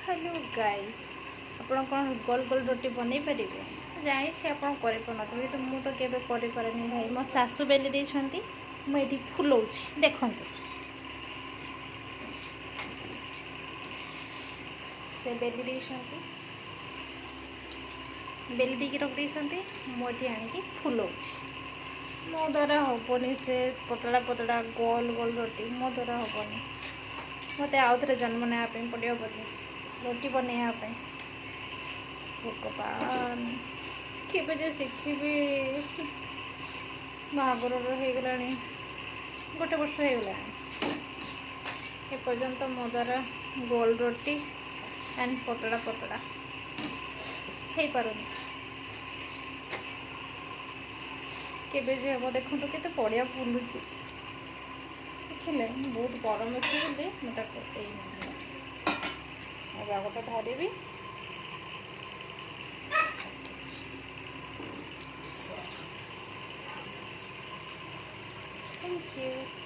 Hello guys आपण कौन गोल गोल रोटी बन पारे जानी आप कर तो मुझे केवे करे भाई मो सासू बेली देती मुझे फुलाऊँ देखु से बेली देती बेली दी रख देती मुझे आणिकी फुलाऊँ मो द्वारा हेनी से पतला पतला गोल गोल रोटी मो द्वारा हेनी मत आउ थे जन्म नापी पड़ो बोधे रोटी बनवाई भगवान के शिखी बाहागर होगला गोटे वर्ष होगला एपर्यंत मो द्वारा गोल रोटी एंड पतला पतला हो पारुनी केबे जे हम देखो तो केते पड़िया फुलुची देखिले बहुत गरम अच्छे बोली मुझे गोटे धरबी थैंक यू।